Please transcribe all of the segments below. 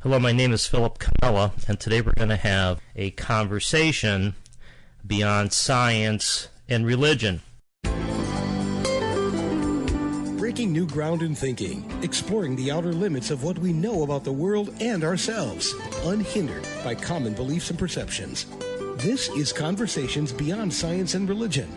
Hello, my name is Philip Camella, and today we're going to have a conversation beyond science and religion. Breaking new ground in thinking, exploring the outer limits of what we know about the world and ourselves, unhindered by common beliefs and perceptions. This is Conversations Beyond Science and Religion,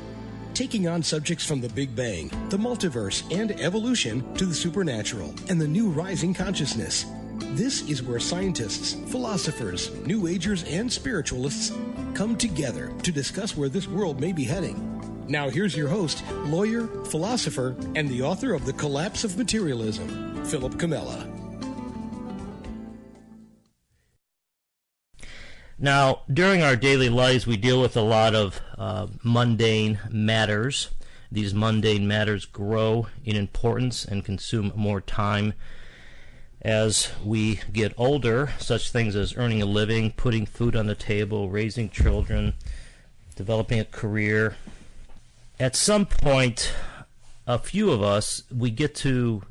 taking on subjects from the Big Bang, the multiverse, and evolution to the supernatural and the new rising consciousness. This is where scientists, philosophers, New Agers, and spiritualists come together to discuss where this world may be heading. Now here's your host, lawyer, philosopher, and the author of The Collapse of Materialism, Philip Camella. Now, during our daily lives, we deal with a lot of mundane matters. These mundane matters grow in importance and consume more time as we get older. Such things as earning a living, putting food on the table, raising children, developing a career. At some point, a few of us, we get to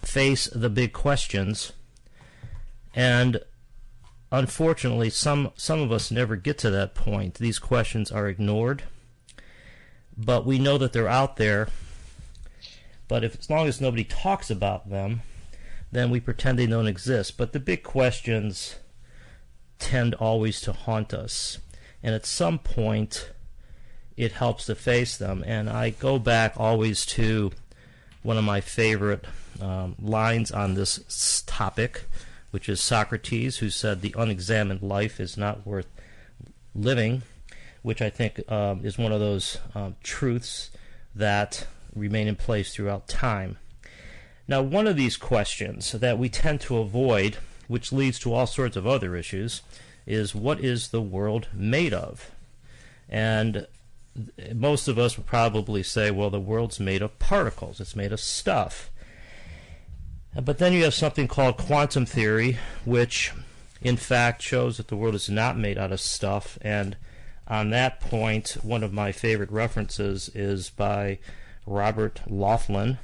face the big questions, and unfortunately, some of us never get to that point. These questions are ignored, but we know that they're out there. But as long as nobody talks about them, then we pretend they don't exist. But the big questions tend always to haunt us, and at some point, it helps to face them. And I go back always to one of my favorite lines on this topic, which is Socrates, who said the unexamined life is not worth living, which I think is one of those truths that remain in place throughout time. Now, one of these questions that we tend to avoid, which leads to all sorts of other issues, is what is the world made of? And most of us would probably say, well, the world's made of particles, it's made of stuff. But then you have something called quantum theory, which in fact shows that the world is not made out of stuff. And on that point, one of my favorite references is by Robert Laughlin.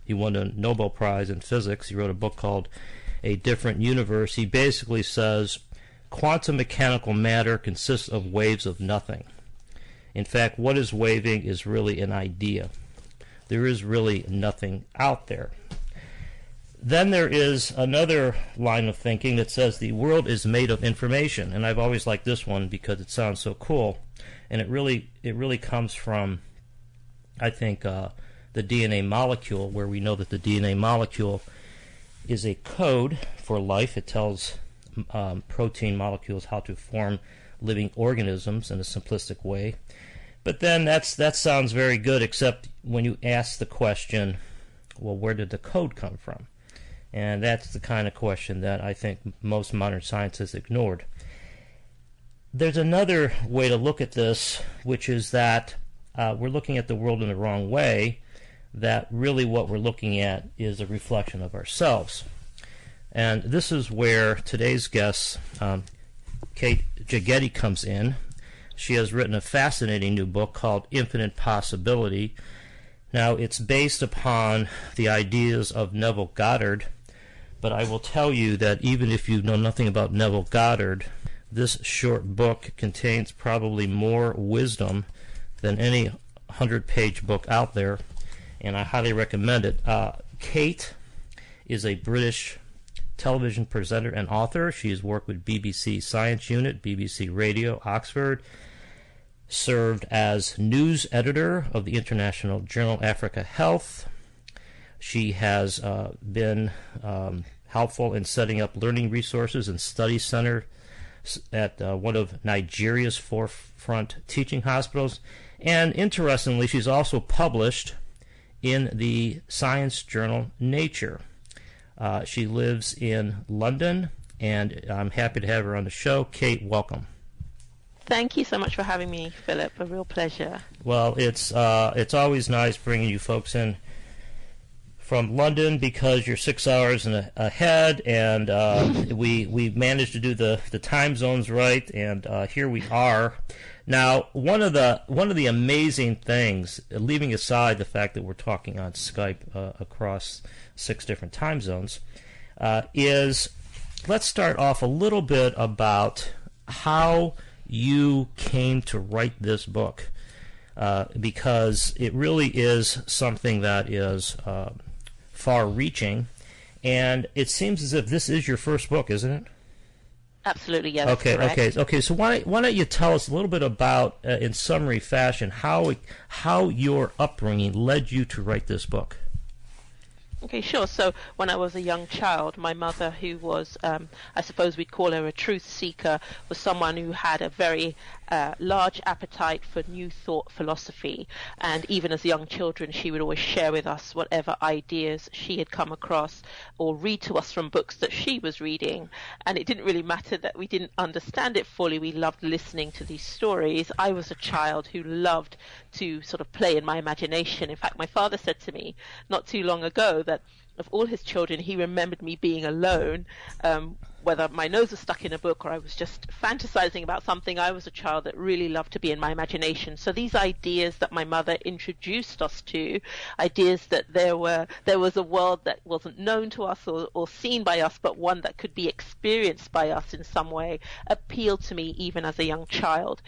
He won a Nobel Prize in physics. He wrote a book called A Different Universe. He basically says quantum mechanical matter consists of waves of nothing. In fact, what is waving is really an idea. There is really nothing out there. Then there is another line of thinking that says the world is made of information, and I've always liked this one because it sounds so cool, and it really comes from, I think, the DNA molecule, where we know that the DNA molecule is a code for life. It tells protein molecules how to form living organisms in a simplistic way. But then that sounds very good, except when you ask the question, well, where did the code come from? And that's the kind of question that I think most modern science has ignored. There's another way to look at this, which is that we're looking at the world in the wrong way, that really what we're looking at is a reflection of ourselves. And this is where today's guest, Kate Jegede, comes in. She has written a fascinating new book called Infinite Possibility. Now, it's based upon the ideas of Neville Goddard, but I will tell you that even if you know nothing about Neville Goddard, this short book contains probably more wisdom than any 100-page book out there, and I highly recommend it. Kate is a British television presenter and author. She has worked with BBC Science Unit, BBC Radio, Oxford, served as news editor of the international journal Africa Health. She has been helpful in setting up learning resources and study center at one of Nigeria's forefront teaching hospitals. And interestingly, she's also published in the science journal Nature. She lives in London, and I'm happy to have her on the show. Kate, welcome. Thank you so much for having me, Philip. A real pleasure. Well, it's always nice bringing you folks in from London because you're 6 hours ahead, and we managed to do the time zones right, and here we are. Now, one of the amazing things, leaving aside the fact that we're talking on Skype across 6 different time zones, is let's start off a little bit about how you came to write this book, because it really is something that is far-reaching, and it seems as if this is your first book, isn't it? Absolutely, yeah. That's correct. Okay. So why don't you tell us a little bit about, in summary fashion, how your upbringing led you to write this book? Okay, sure. So when I was a young child, my mother, who was, I suppose we'd call her a truth seeker, was someone who had a very large appetite for new thought philosophy. And even as young children, she would always share with us whatever ideas she had come across or read to us from books that she was reading. And it didn't really matter that we didn't understand it fully. We loved listening to these stories. I was a child who loved to sort of play in my imagination. In fact, my father said to me not too long ago that of all his children, he remembered me being alone, whether my nose was stuck in a book or I was just fantasizing about something. I was a child that really loved to be in my imagination. So these ideas that my mother introduced us to, ideas that there was a world that wasn't known to us or seen by us, but one that could be experienced by us in some way, appealed to me even as a young child.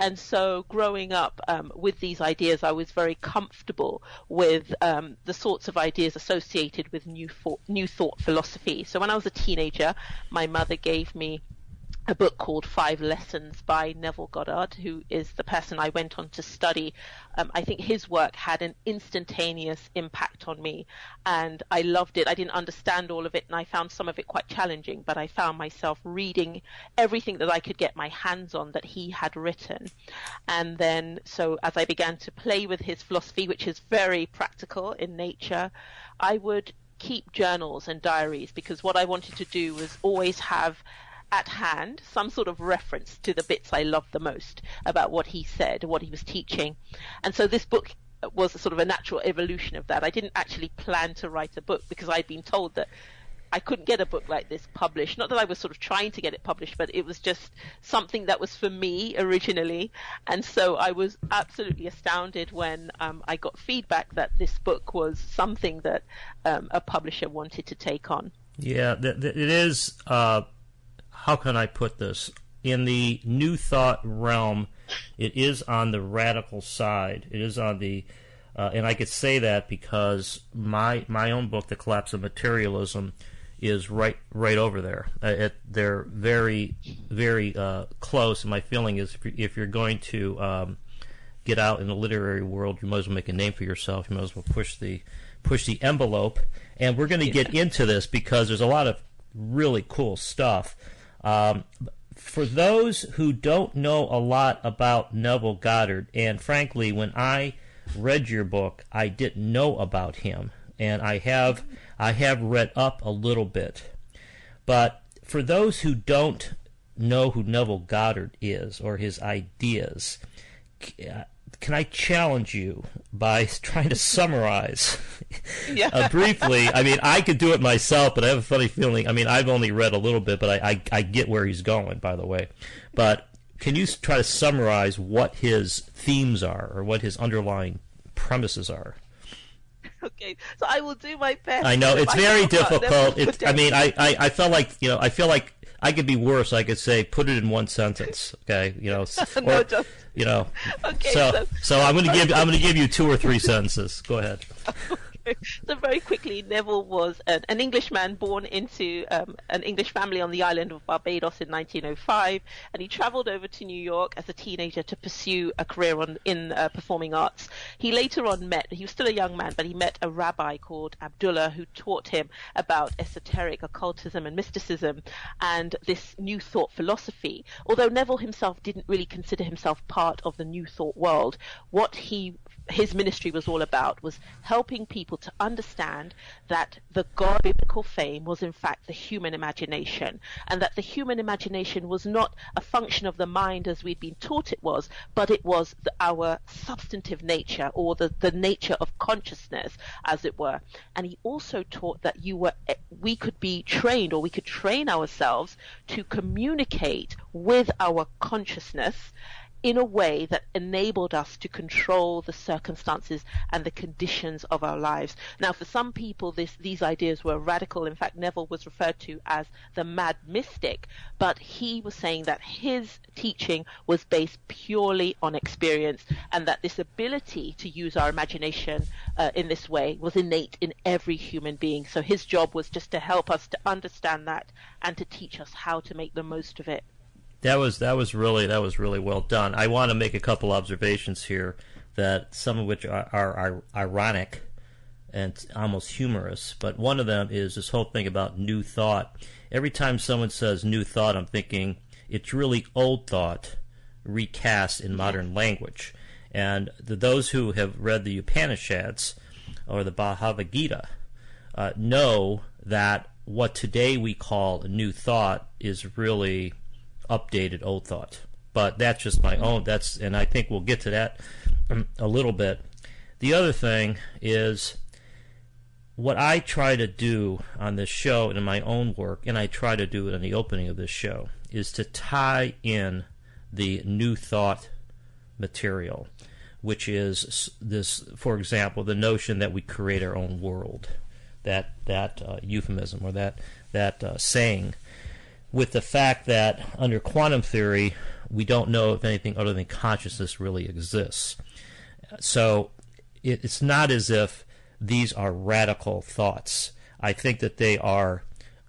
And so growing up with these ideas, I was very comfortable with the sorts of ideas associated with new thought philosophy. So when I was a teenager, my mother gave me a book called 5 Lessons by Neville Goddard, who is the person I went on to study. I think his work had an instantaneous impact on me, and I loved it. I didn't understand all of it, and I found some of it quite challenging, but I found myself reading everything that I could get my hands on that he had written. And then, so as I began to play with his philosophy, which is very practical in nature, I would keep journals and diaries, because what I wanted to do was always have at hand some sort of reference to the bits I loved the most about what he said, what he was teaching. And so this book was a sort of a natural evolution of that. I didn't actually plan to write a book because I'd been told that I couldn't get a book like this published. Not that I was sort of trying to get it published, but it was just something that was for me originally. And so I was absolutely astounded when I got feedback that this book was something that a publisher wanted to take on. Yeah, it is... how can I put this? In the New Thought realm, it is on the radical side. It is on the, and I could say that because my own book, The Collapse of Materialism, is right over there. They're very, very close. And my feeling is, if you're going to get out in the literary world, you might as well make a name for yourself. You might as well push the envelope. And we're going to get into this because there's a lot of really cool stuff. For those who don't know a lot about Neville Goddard, and frankly, when I read your book, I didn't know about him, and I have read up a little bit. But for those who don't know who Neville Goddard is or his ideas, can I challenge you by trying to summarize briefly? I mean, I could do it myself, but I have a funny feeling. I mean, I've only read a little bit, but I get where he's going, by the way. But can you try to summarize what his themes are or what his underlying premises are? Okay, so I will do my best. I know it's very difficult. I mean, I felt like I feel like I could be worse. I could say put it in one sentence. Okay, no, or, just okay. So I'm going to give you 2 or 3 sentences. Go ahead. Okay. So very quickly, Neville was an Englishman born into an English family on the island of Barbados in 1905, and he travelled over to New York as a teenager to pursue a career in performing arts. He later on he was still a young man, but he met a rabbi called Abdullah who taught him about esoteric occultism and mysticism and this new thought philosophy. Although Neville himself didn't really consider himself part of the new thought world, what his ministry was all about was helping people to understand that the God biblical fame was in fact the human imagination, and that the human imagination was not a function of the mind as we'd been taught it was, but it was our substantive nature, or the nature of consciousness, as it were. And he also taught that we could be trained, or we could train ourselves to communicate with our consciousness in a way that enabled us to control the circumstances and the conditions of our lives. Now, for some people, these ideas were radical. In fact, Neville was referred to as the mad mystic, but he was saying that his teaching was based purely on experience, and that this ability to use our imagination in this way was innate in every human being. So his job was just to help us to understand that and to teach us how to make the most of it. That was really well done. I want to make a couple observations here, that some of which are ironic and almost humorous. But one of them is this whole thing about new thought. Every time someone says new thought, I'm thinking it's really old thought recast in modern language. And those who have read the Upanishads or the Bhagavad Gita know that what today we call a new thought is really updated old thought. But that's just my own. And I think we'll get to that a little bit. The other thing is what I try to do on this show and in my own work, and I try to do it in the opening of this show, is to tie in the new thought material, which is this, for example, the notion that we create our own world, that euphemism or that saying, with the fact that under quantum theory, we don't know if anything other than consciousness really exists. So it's not as if these are radical thoughts. I think that they are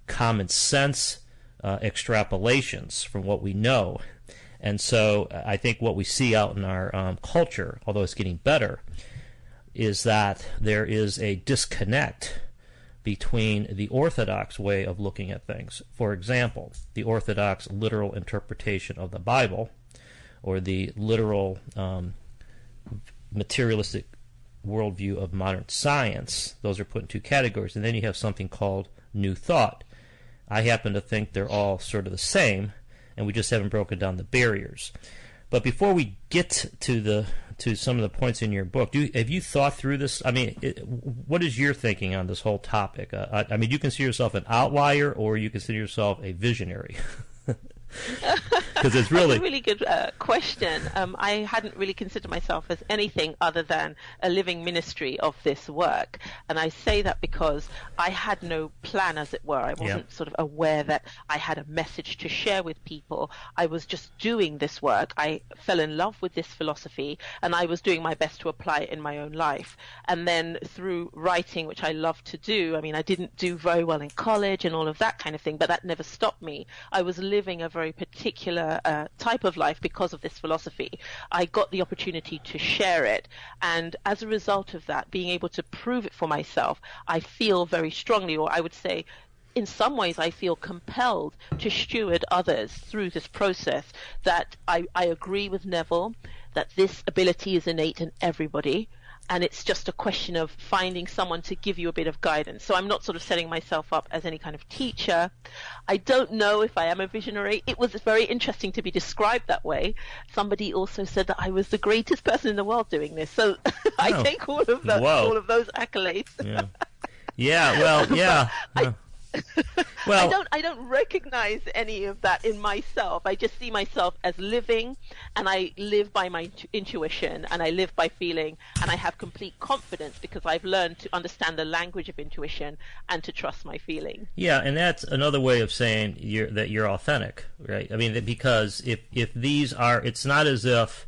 common sense extrapolations from what we know. And so I think what we see out in our culture, although it's getting better, is that there is a disconnect between the orthodox way of looking at things. For example, the orthodox literal interpretation of the Bible, or the literal materialistic worldview of modern science. Those are put in two categories. And then you have something called new thought. I happen to think they're all sort of the same, and we just haven't broken down the barriers. But before we get to some of the points in your book, have you thought through this? I mean, what is your thinking on this whole topic? I mean, do you consider yourself an outlier, or you consider yourself a visionary? Because it's really That's a really good question. I hadn't really considered myself as anything other than a living ministry of this work, and I say that because I had no plan, as it were. I wasn't sort of aware that I had a message to share with people. I was just doing this work. I fell in love with this philosophy, and I was doing my best to apply it in my own life. And then through writing, which I love to do, I mean, I didn't do very well in college and all of that kind of thing, but that never stopped me. I was living a very particular type of life because of this philosophy. I got the opportunity to share it, and as a result of that, being able to prove it for myself, I feel very strongly, or I would say in some ways I feel compelled to steward others through this process, that I agree with Neville that this ability is innate in everybody, and it's just a question of finding someone to give you a bit of guidance. So I'm not sort of setting myself up as any kind of teacher. I don't know if I am a visionary. It was very interesting to be described that way. Somebody also said that I was the greatest person in the world doing this. So I take all of those accolades. Well, I don't recognize any of that in myself. I just see myself as living, and I live by my intuition, and I live by feeling, and I have complete confidence because I've learned to understand the language of intuition and to trust my feeling. Yeah, and that's another way of saying that you're authentic, right? I mean, because if these are, it's not as if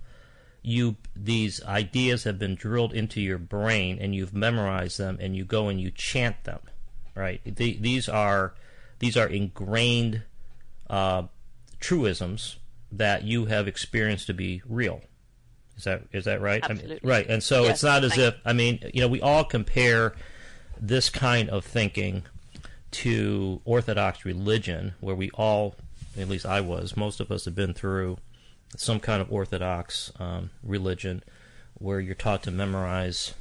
these ideas have been drilled into your brain and you've memorized them and you go and you chant them. Right. These are ingrained truisms that you have experienced to be real. Is that right? Absolutely. I mean, right. And so it's not as if, I mean, we all compare this kind of thinking to Orthodox religion, where we all, at least I was, most of us have been through some kind of Orthodox religion where you're taught to memorize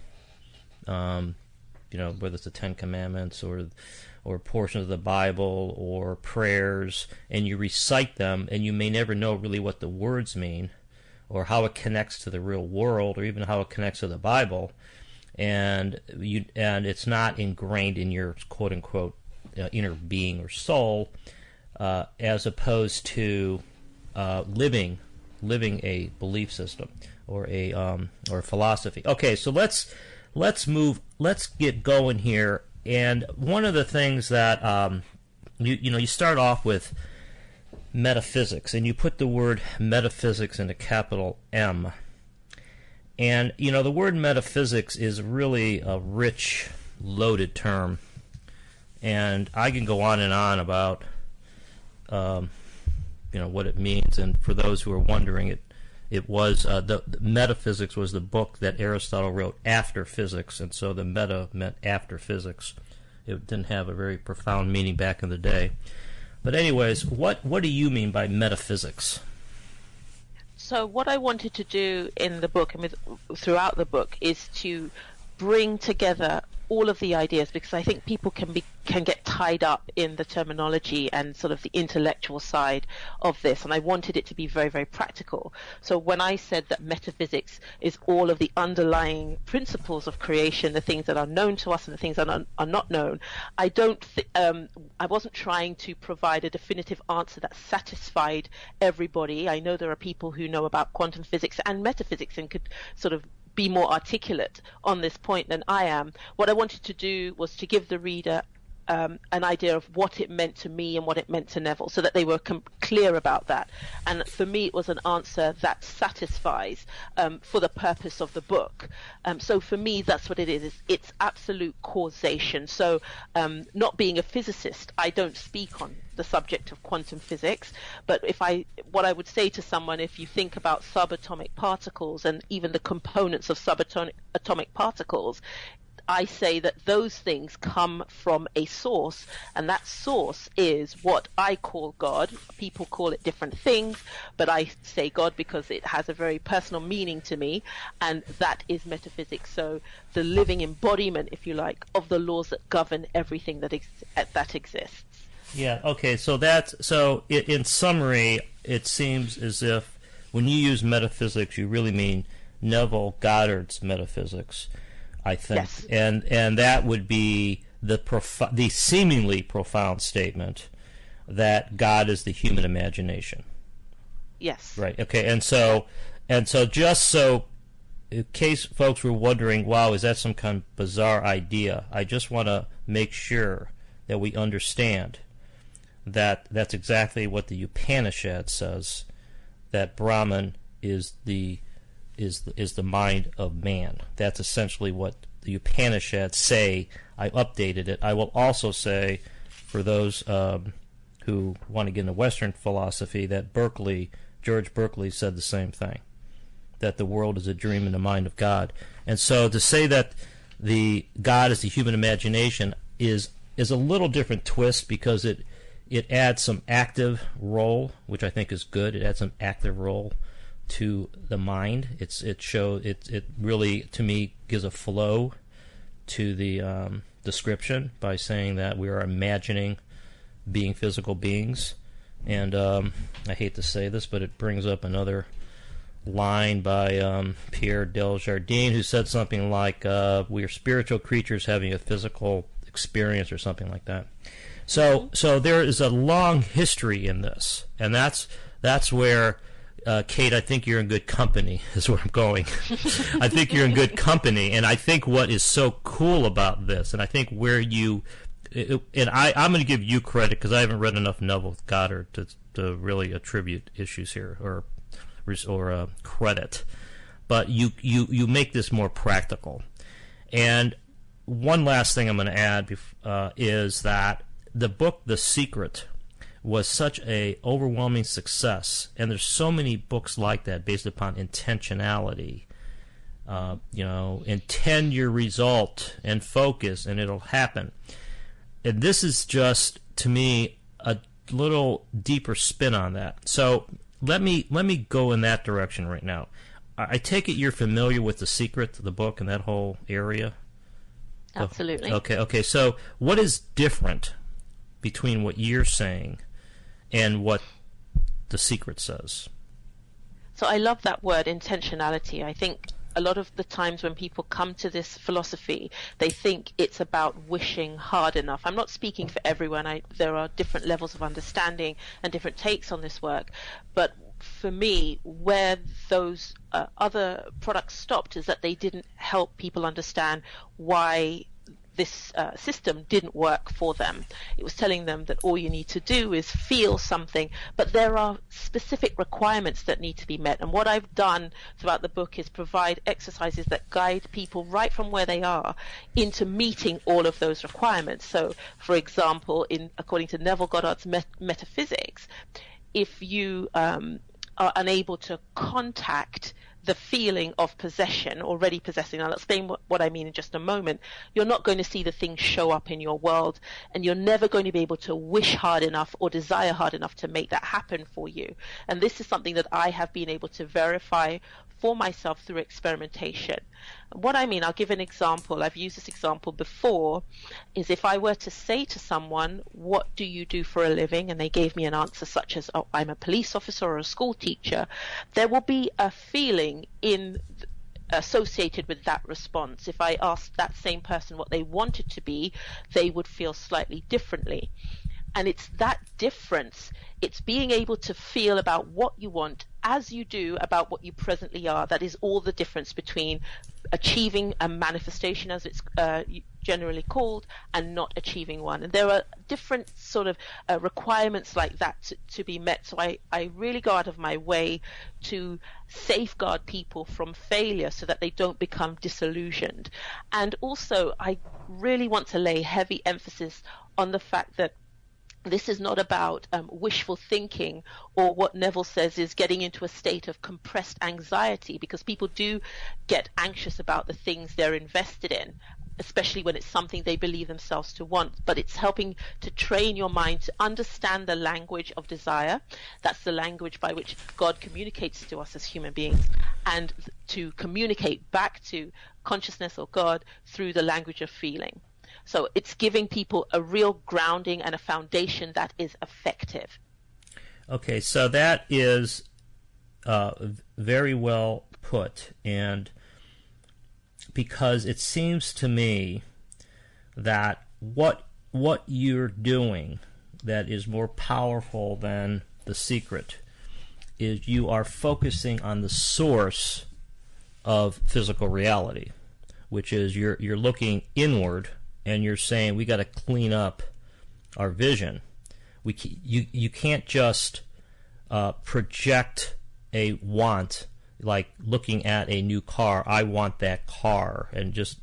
whether it's the Ten Commandments or portions of the Bible or prayers, and you recite them, and you may never know really what the words mean or how it connects to the real world or even how it connects to the Bible, and it's not ingrained in your quote-unquote inner being or soul, as opposed to living living a belief system or a philosophy. Okay, so let's get going here. And one of the things that you start off with metaphysics, and you put the word metaphysics in a capital M. And the word metaphysics is really a rich, loaded term, and I can go on and on about what it means. And for those who are wondering, it was the metaphysics was the book that Aristotle wrote after physics, and so the meta meant after physics. It didn't have a very profound meaning back in the day. But anyways, what do you mean by metaphysics? So what I wanted to do in the book and throughout the book is to bring together all of the ideas, because I think people can get tied up in the terminology and sort of the intellectual side of this, and I wanted it to be very, very practical. So when I said that metaphysics is all of the underlying principles of creation, the things that are known to us and the things that are not known, I wasn't trying to provide a definitive answer that satisfied everybody. I know there are people who know about quantum physics and metaphysics and could sort of be more articulate on this point than I am. What I wanted to do was to give the reader an idea of what it meant to me and what it meant to Neville, so that they were clear about that. And for me, it was an answer that satisfies for the purpose of the book. So for me, that's what it is. It's absolute causation. So not being a physicist, I don't speak on the subject of quantum physics, but what I would say to someone, if you think about subatomic particles and even the components of subatomic particles, I say that those things come from a source, and that source is what I call God. People call it different things, but I say God because it has a very personal meaning to me, and that is metaphysics. So the living embodiment, if you like, of the laws that govern everything that exists. Yeah, okay, so in summary, it seems as if when you use metaphysics, you really mean Neville Goddard's metaphysics, I think. Yes. And that would be the seemingly profound statement that God is the human imagination. Yes. Right, okay, and so just so in case folks were wondering, wow, is that some kind of bizarre idea, I just want to make sure that we understand that that's exactly what the Upanishad says, that Brahman is the mind of man. That's essentially what the Upanishads say. I updated it. I will also say, for those who want to get into Western philosophy, that George Berkeley said the same thing, that the world is a dream in the mind of God. And so to say that the God is the human imagination is a little different twist, because it adds some active role, which I think is good. It adds some active role to the mind. It really, to me, gives a flow to the description by saying that we are imagining being physical beings. And I hate to say this, but it brings up another line by Pierre Desjardins, who said something like, we are spiritual creatures having a physical experience, or something like that. So there is a long history in this, and that's where, Kate, I think you're in good company, is where I'm going. I think you're in good company, and I think what is so cool about this, and I think where I'm going to give you credit, because I haven't read enough Neville Goddard to really attribute issues here or credit, but you make this more practical. And one last thing I'm going to add is that the book The Secret was such a overwhelming success, and there's so many books like that based upon intentionality. Intend your result and focus, and it'll happen. And this is just, to me, a little deeper spin on that. So let me go in that direction right now. I take it you're familiar with The Secret, the book, and that whole area? Absolutely. Okay. So what is different between what you're saying and what The Secret says? So I love that word, intentionality. I think a lot of the times when people come to this philosophy, they think it's about wishing hard enough. I'm not speaking for everyone. There are different levels of understanding and different takes on this work. But for me, where those other products stopped is that they didn't help people understand why this system didn't work for them. It was telling them that all you need to do is feel something, but there are specific requirements that need to be met. And what I've done throughout the book is provide exercises that guide people right from where they are into meeting all of those requirements. So, for example, according to Neville Goddard's metaphysics, if you are unable to contact the feeling of possession, already possessing. I'll explain what I mean in just a moment. You're not going to see the things show up in your world, and you're never going to be able to wish hard enough or desire hard enough to make that happen for you. And this is something that I have been able to verify for myself through experimentation. What I mean, I'll give an example. I've used this example before, is if I were to say to someone, what do you do for a living? And they gave me an answer such as, oh, I'm a police officer or a school teacher. There will be a feeling associated with that response. If I asked that same person what they wanted to be, they would feel slightly differently. And it's that difference, it's being able to feel about what you want as you do about what you presently are. That is all the difference between achieving a manifestation, as it's generally called, and not achieving one. And there are different sort of requirements like that to be met. So I really go out of my way to safeguard people from failure so that they don't become disillusioned. And also, I really want to lay heavy emphasis on the fact that this is not about wishful thinking, or what Neville says is getting into a state of compressed anxiety, because people do get anxious about the things they're invested in, especially when it's something they believe themselves to want. But it's helping to train your mind to understand the language of desire. That's the language by which God communicates to us as human beings, and to communicate back to consciousness or God through the language of feeling. So it's giving people a real grounding and a foundation that is effective. Okay, so that is very well put, and because it seems to me that what you're doing that is more powerful than the secret is you are focusing on the source of physical reality, which is you're looking inward. And you're saying we got to clean up our vision. You can't just project a want, like looking at a new car. I want that car, and just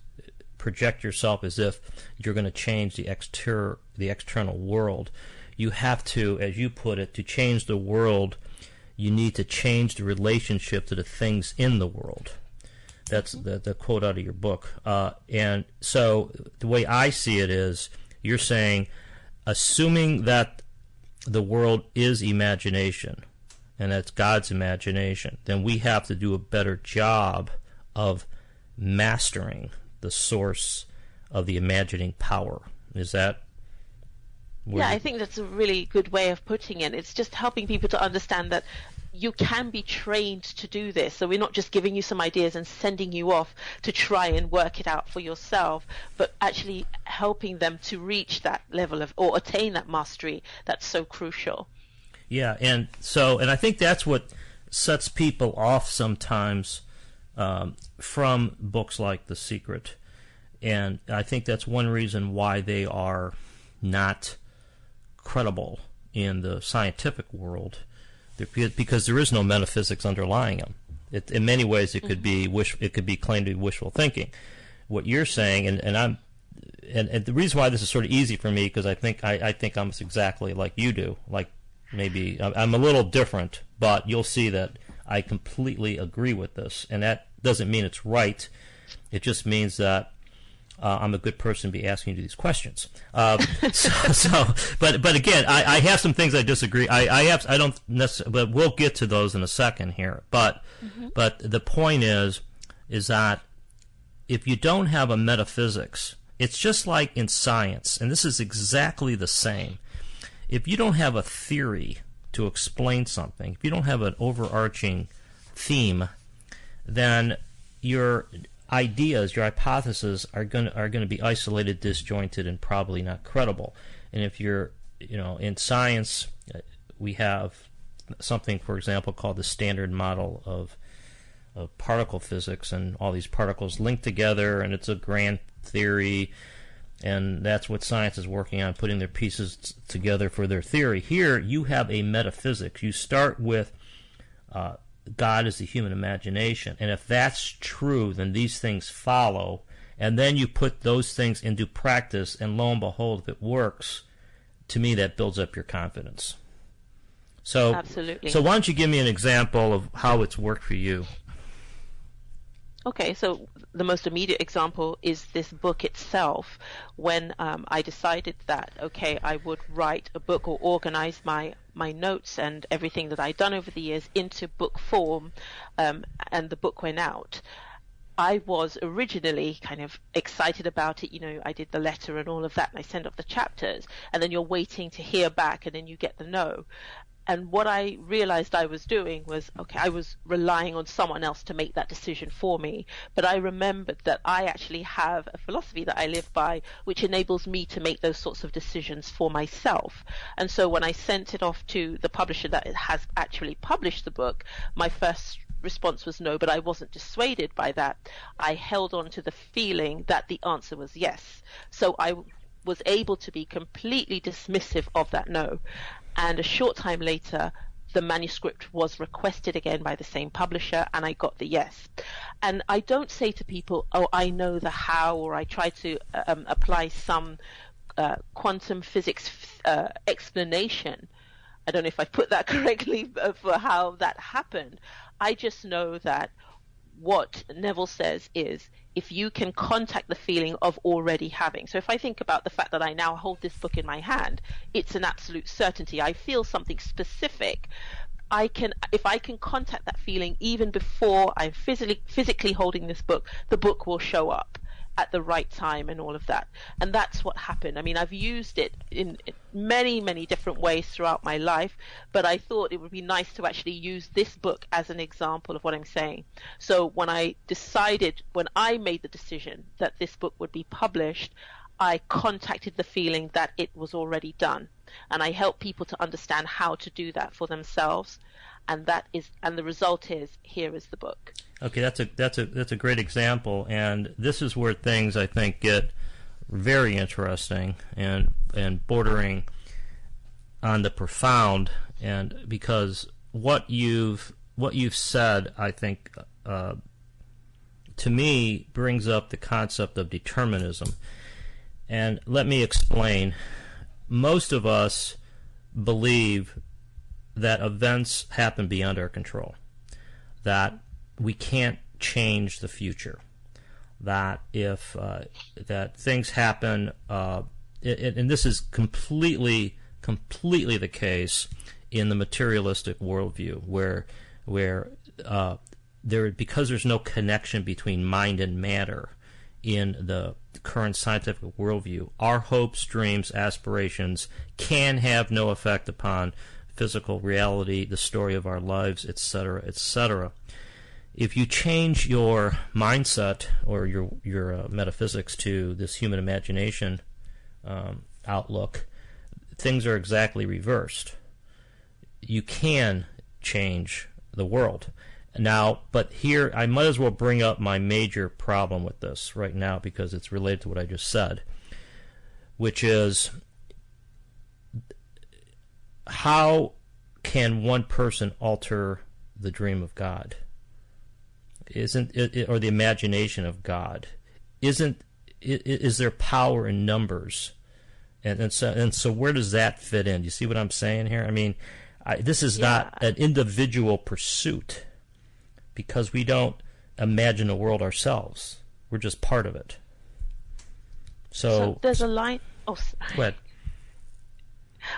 project yourself as if you're going to change the external world. You have to, as you put it, to change the world. You need to change the relationship to the things in the world. That's the quote out of your book. And so the way I see it is, you're saying, assuming that the world is imagination, and that's God's imagination, then we have to do a better job of mastering the source of the imagining power. Is that? Yeah, I think that's a really good way of putting it. It's just helping people to understand that you can be trained to do this. So we're not just giving you some ideas and sending you off to try and work it out for yourself, but actually helping them to reach that level of, or attain that mastery that's so crucial. Yeah, and I think that's what sets people off sometimes from books like The Secret. And I think that's one reason why they are not credible in the scientific world, because there is no metaphysics underlying them. In many ways, it could be claimed to be wishful thinking. What you're saying, and the reason why this is sort of easy for me, because I think I'm exactly like you do. Like, maybe I'm a little different, but you'll see that I completely agree with this, and that doesn't mean it's right. It just means that I'm a good person to be asking you these questions. But again, I have some things I disagree. I don't necessarily, but we'll get to those in a second here. But the point is that if you don't have a metaphysics, it's just like in science, and this is exactly the same. If you don't have a theory to explain something, if you don't have an overarching theme, then your ideas, your hypotheses are going to be isolated, disjointed, and probably not credible. And if you're, in science, we have something, for example, called the Standard Model of particle physics, and all these particles linked together, and it's a grand theory, and that's what science is working on, putting their pieces together for their theory. Here you have a metaphysics. You start with God is the human imagination, and if that's true, then these things follow, and then you put those things into practice, and lo and behold, if it works, to me that builds up your confidence. So, absolutely. So why don't you give me an example of how it's worked for you? Okay, so the most immediate example is this book itself. When I decided that, okay, I would write a book or organize my notes and everything that I'd done over the years into book form, and the book went out, I was originally kind of excited about it. You know, I did the letter and all of that, and I sent off the chapters, and then you're waiting to hear back, and then you get the no. And what I realized I was doing was, okay, I was relying on someone else to make that decision for me. But I remembered that I actually have a philosophy that I live by, which enables me to make those sorts of decisions for myself. And so when I sent it off to the publisher that has actually published the book, my first response was no, but I wasn't dissuaded by that. I held on to the feeling that the answer was yes. So I was able to be completely dismissive of that no. And a short time later, the manuscript was requested again by the same publisher, and I got the yes. And I don't say to people, oh, I know the how, or I try to apply some quantum physics explanation. I don't know if I put that correctly for how that happened. I just know that what Neville says is, if you can contact the feeling of already having. So if I think about the fact that I now hold this book in my hand, it's an absolute certainty. I feel something specific. If I can contact that feeling even before I'm physically holding this book, the book will show up at the right time and all of that. And that's what happened. I mean, I've used it in many, many different ways throughout my life, but I thought it would be nice to actually use this book as an example of what I'm saying. So when I made the decision that this book would be published, I contacted the feeling that it was already done. And I help people to understand how to do that for themselves. And the result is, here is the book. Okay, that's a great example, and this is where things, I think, get very interesting and bordering on the profound, and because what you've said, I think, to me, brings up the concept of determinism. And let me explain. Most of us believe that events happen beyond our control, that we can't change the future, that if that things happen, and this is completely the case in the materialistic worldview, where because there's no connection between mind and matter in the current scientific worldview, our hopes, dreams, aspirations can have no effect upon physical reality, the story of our lives, etc., etc. If you change your mindset or your metaphysics to this human imagination outlook, things are exactly reversed. You can change the world. Now, but here I might as well bring up my major problem with this right now, because it's related to what I just said, which is, how can one person alter the dream of God? Isn't it, or the imagination of God? Is there power in numbers? And so where does that fit in? Do you see what I'm saying here? I mean, this is not an individual pursuit, because we don't imagine the world ourselves. We're just part of it. So there's a line. Oh, go ahead.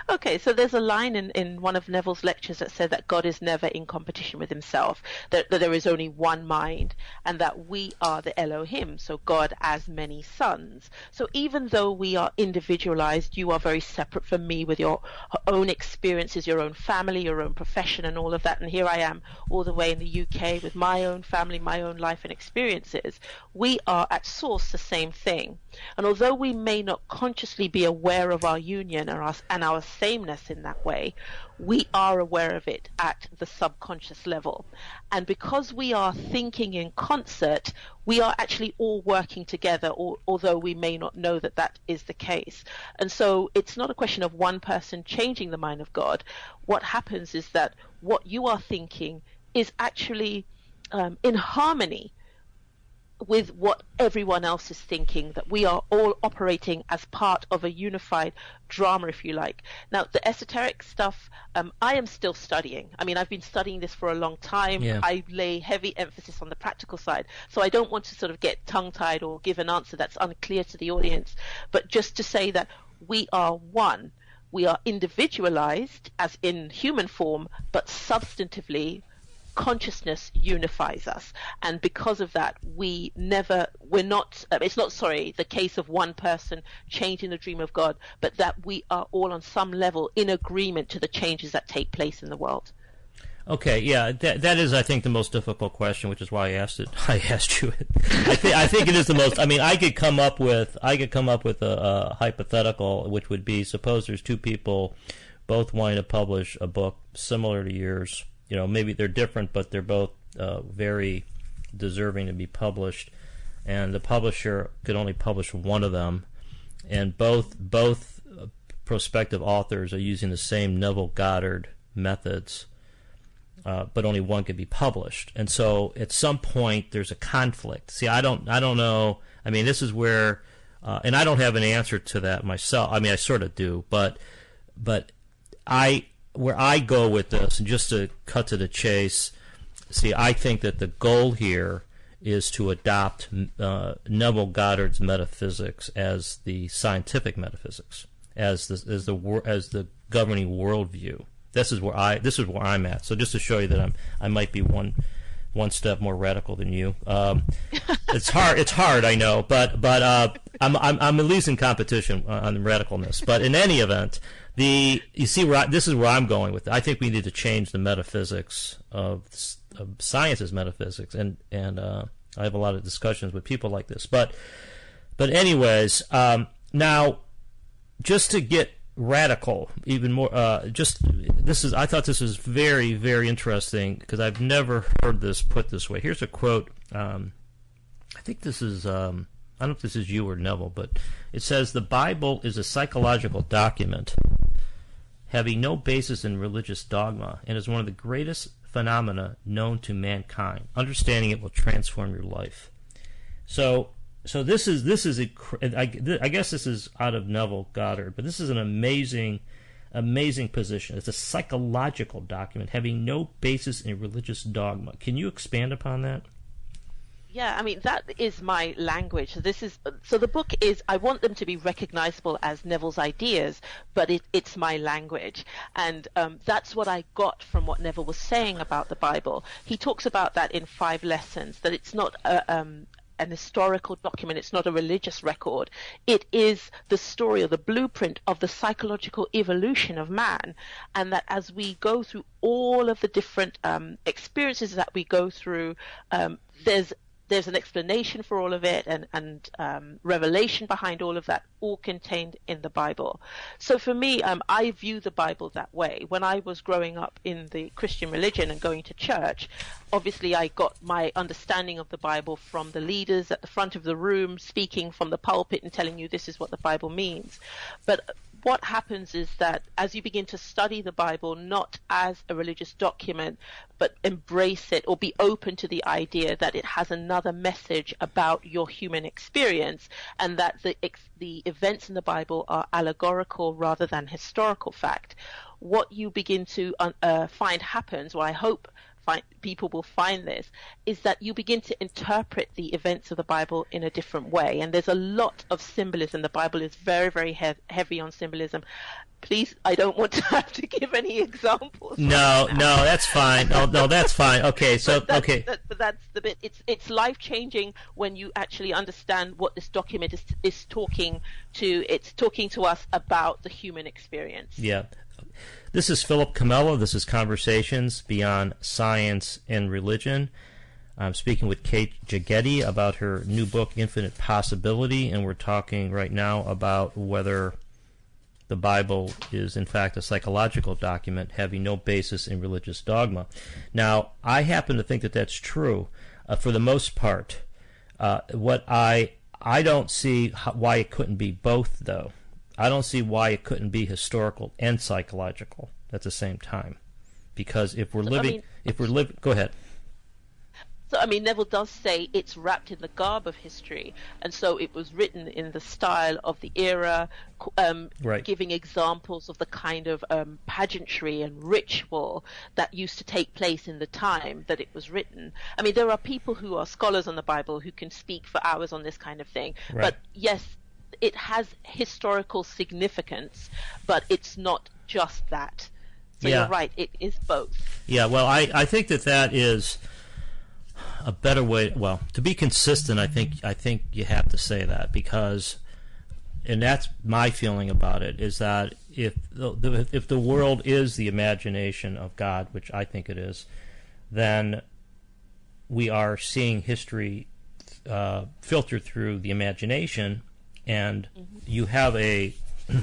Okay, so there's a line in one of Neville's lectures that said that God is never in competition with himself, that there is only one mind, and that we are the Elohim, so God as many sons. So even though we are individualized, you are very separate from me with your own experiences, your own family, your own profession, and all of that. And here I am all the way in the UK with my own family, my own life and experiences. We are at source the same thing. And although we may not consciously be aware of our union and our sameness in that way, we are aware of it at the subconscious level. And because we are thinking in concert, we are actually all working together, although we may not know that that is the case. And so it's not a question of one person changing the mind of God. What happens is that what you are thinking is actually in harmony with what everyone else is thinking, that we are all operating as part of a unified drama, if you like. Now, the esoteric stuff, I am still studying. I mean, I've been studying this for a long time. Yeah. I lay heavy emphasis on the practical side. So I don't want to sort of get tongue-tied or give an answer that's unclear to the audience, but just to say that we are one. We are individualized as in human form, but substantively consciousness unifies us, and because of that it's not the case of one person changing the dream of God, but that we are all on some level in agreement to the changes that take place in the world. Okay, yeah, that is, I think, the most difficult question, which is why I asked it. I asked you it. I think it is the most. I mean, I could come up with a hypothetical, which would be: suppose there's two people, both wanting to publish a book similar to yours. You know, maybe they're different, but they're both very deserving to be published, and the publisher could only publish one of them, and both prospective authors are using the same Neville Goddard methods, but only one could be published. And so, at some point, there's a conflict. See, I don't know. I mean, this is where, and I don't have an answer to that myself. I mean, I sort of do, but where I go with this, and just to cut to the chase, see, I think that the goal here is to adopt Neville Goddard's metaphysics as the scientific metaphysics, as the governing worldview. This is where I'm at. So just to show you that I might be one step more radical than you. It's hard, I know, but I'm at least in competition on the radicalness. But in any event, this is where I'm going with it. I think we need to change the metaphysics of science's metaphysics, and I have a lot of discussions with people like this. But anyways, now just to get radical even more, I thought this was very, very interesting, because I've never heard this put this way. Here's a quote. I think this is I don't know if this is you or Neville, but it says, "The Bible is a psychological document having no basis in religious dogma, and is one of the greatest phenomena known to mankind. Understanding it will transform your life." So this is I guess this is out of Neville Goddard, but this is an amazing position. It's a psychological document having no basis in religious dogma. Can you expand upon that? Yeah, I mean, that is my language. So the book is, I want them to be recognizable as Neville's ideas, but it's my language. And that's what I got from what Neville was saying about the Bible. He talks about that in 5 lessons, that it's not an historical document, it's not a religious record. It is the story or the blueprint of the psychological evolution of man, and that as we go through all of the different experiences that we go through, there's an explanation for all of it, and revelation behind all of that, all contained in the Bible. So for me, I view the Bible that way. When I was growing up in the Christian religion and going to church, obviously I got my understanding of the Bible from the leaders at the front of the room, speaking from the pulpit and telling you this is what the Bible means. But what happens is that as you begin to study the Bible, not as a religious document, but embrace it or be open to the idea that it has another message about your human experience, and that the events in the Bible are allegorical rather than historical fact, what you begin to find happens, or I hope people will find this, is that you begin to interpret the events of the Bible in a different way. And there's a lot of symbolism. The Bible is very, very heavy on symbolism. Please, I don't want to have to give any examples. No, that's fine. No, that's fine. Okay, so but that's the bit. It's life changing when you actually understand what this document is talking to. It's talking to us about the human experience. Yeah. This is Philip Camella. This is Conversations Beyond Science and Religion. I'm speaking with Kate Jegede about her new book, Infinite Possibility, and we're talking right now about whether the Bible is in fact a psychological document having no basis in religious dogma. Now, I happen to think that that's true for the most part. What I don't see why it couldn't be both, though. I don't see why it couldn't be historical and psychological at the same time, because if we're living, go ahead. So, I mean, Neville does say it's wrapped in the garb of history, and so it was written in the style of the era, Right. giving examples of the kind of pageantry and ritual that used to take place in the time that it was written. I mean, there are people who are scholars on the Bible who can speak for hours on this kind of thing, Right. but yes, it has historical significance, but it's not just that. So Yeah. you're right, it is both. Yeah, well, I think that is a better way. Well, to be consistent, I think you have to say that, because, and that's my feeling about it, is that if the world is the imagination of God, which I think it is, then we are seeing history filter through the imagination. And you have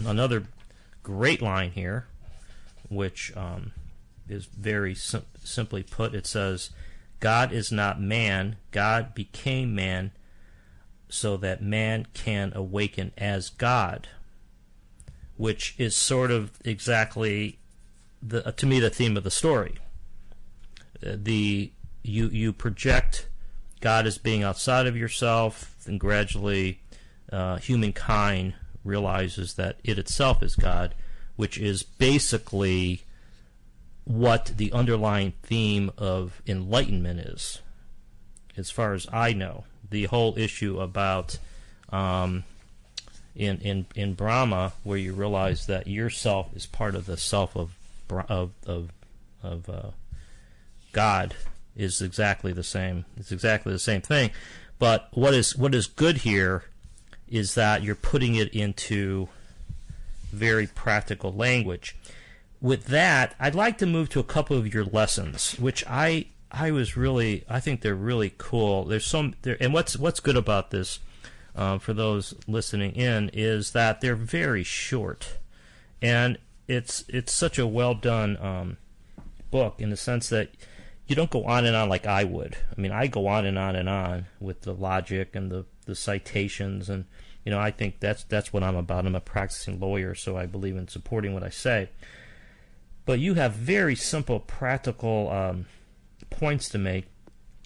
another great line here, which is very simply put. It says, God is not man, God became man so that man can awaken as God, which is sort of exactly, to me, the theme of the story. You project God as being outside of yourself, and gradually humankind realizes that it itself is God, which is basically what the underlying theme of enlightenment is, as far as I know. The whole issue about in Brahma, where you realize that yourself is part of the self of God, is exactly the same. It's exactly the same thing. But what is good here is that you're putting it into very practical language. With that, I'd like to move to a couple of your lessons, which I think they're really cool. And what's good about this, for those listening in, is that they're very short, and it's such a well done book, in the sense that you don't go on and on like I would. I mean, I go on and on with the logic and the citations, and I think that's what I'm about. I'm a practicing lawyer, so I believe in supporting what I say. But you have very simple, practical points to make,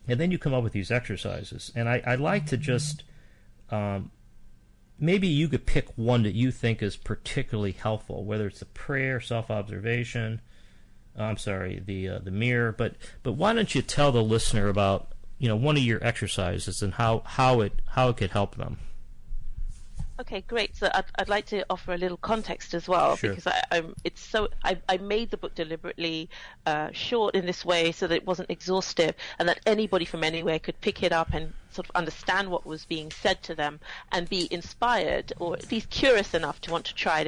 and then you come up with these exercises. And I'd like to just, maybe you could pick one that you think is particularly helpful, whether it's the prayer, self-observation, the mirror. But why don't you tell the listener about one of your exercises and how it could help them? Okay, great. So I'd like to offer a little context as well, Sure. because I made the book deliberately short in this way so that it wasn't exhaustive, and that anybody from anywhere could pick it up and sort of understand what was being said to them and be inspired, or at least curious enough to want to try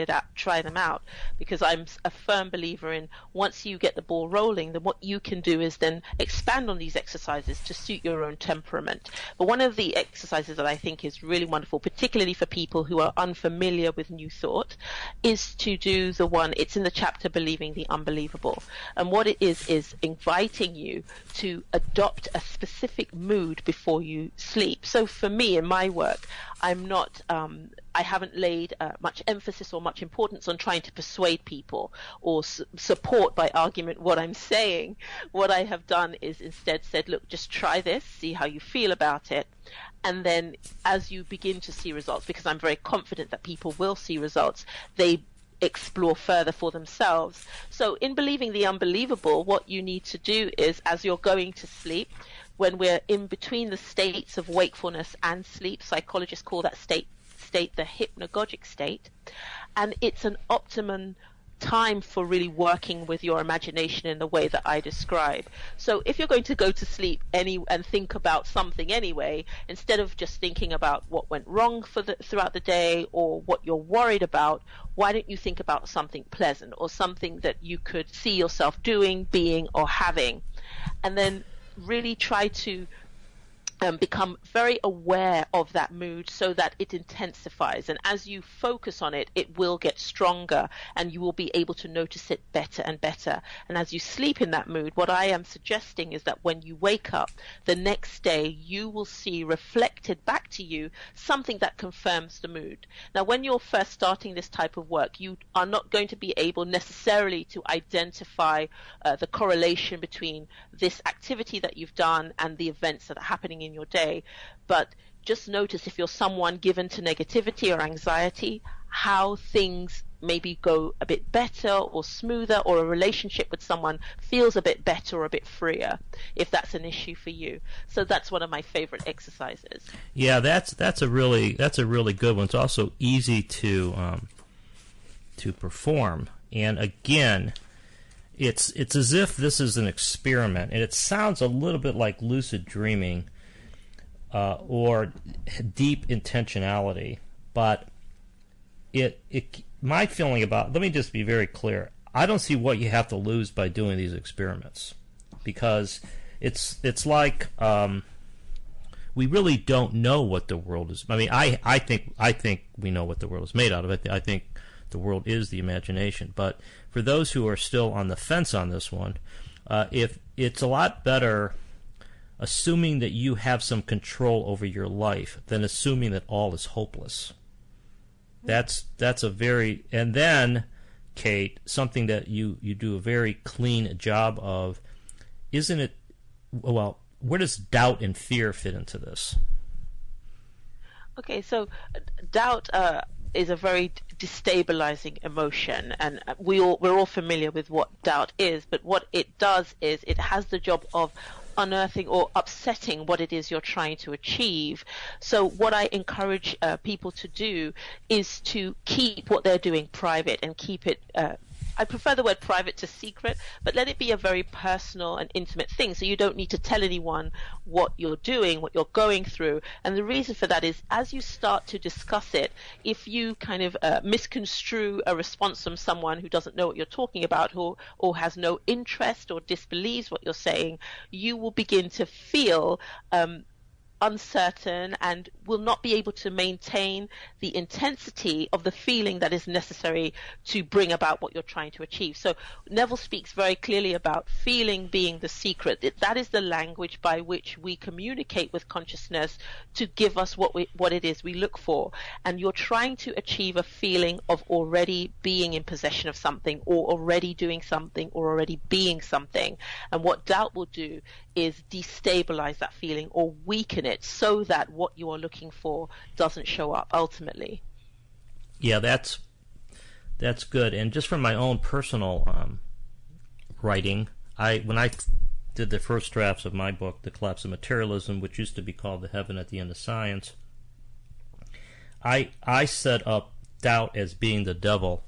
them out. Because I'm a firm believer in, once you get the ball rolling, then what you can do is then expand on these exercises to suit your own temperament. But one of the exercises that I think is really wonderful, particularly for people who are unfamiliar with New Thought, is to do the one, it's in the chapter Believing the Unbelievable. And what it is inviting you to adopt a specific mood before you sleep. So for me, in my work, I haven't laid much emphasis or much importance on trying to persuade people or support by argument what I'm saying. What I have done is instead said, look, just try this, see how you feel about it. And then as you begin to see results, because I'm very confident that people will see results, they explore further for themselves. So in Believing the Unbelievable, what you need to do is, as you're going to sleep, when we're in between the states of wakefulness and sleep, psychologists call that state the hypnagogic state, and it's an optimum time for really working with your imagination in the way that I describe. So if you're going to go to sleep and think about something anyway, instead of just thinking about what went wrong throughout the day or what you're worried about, why don't you think about something pleasant or something that you could see yourself doing, being, or having, and then really try to become very aware of that mood so that it intensifies. And as you focus on it, it will get stronger and you will be able to notice it better and better. And as you sleep in that mood, what I am suggesting is that when you wake up the next day, you will see reflected back to you something that confirms the mood. Now, when you're first starting this type of work, you are not going to be able necessarily to identify the correlation between this activity that you've done and the events that are happening in your day, but just notice if you're someone given to negativity or anxiety, how things maybe go a bit better or smoother, or a relationship with someone feels a bit better or a bit freer, if that's an issue for you. So that's one of my favorite exercises. Yeah, that's a really good one. It's also easy to perform, and again, it's as if this is an experiment, and it sounds a little bit like lucid dreaming or deep intentionality, but my feeling about, let me just be very clear, I don't see what you have to lose by doing these experiments, because it's like we really don't know what the world is. I mean, I think we know what the world is made out of. I think the world is the imagination. But for those who are still on the fence on this one, if it's a lot better assuming that you have some control over your life than assuming that all is hopeless. That's a very, and then, Kate, something that you do a very clean job of, isn't it, well, where does doubt and fear fit into this? Okay, so doubt is a very destabilizing emotion, and we're all familiar with what doubt is, but what it does is it has the job of unearthing or upsetting what it is you're trying to achieve. So what I encourage people to do is to keep what they're doing private and keep it I prefer the word private to secret, but let it be a very personal and intimate thing, so you don't need to tell anyone what you're doing, what you're going through. And the reason for that is, as you start to discuss it, if you kind of misconstrue a response from someone who doesn't know what you're talking about, or has no interest or disbelieves what you're saying, you will begin to feel uncertain and will not be able to maintain the intensity of the feeling that is necessary to bring about what you're trying to achieve. So Neville speaks very clearly about feeling being the secret. That is the language by which we communicate with consciousness to give us what it is we look for. And you're trying to achieve a feeling of already being in possession of something, or already doing something, or already being something. And what doubt will do is destabilize that feeling or weaken it, so that what you are looking for doesn't show up ultimately. Yeah, that's good. And just from my own personal writing, when I did the first drafts of my book, The Collapse of Materialism, which used to be called The Heaven at the End of Science, I set up doubt as being the devil,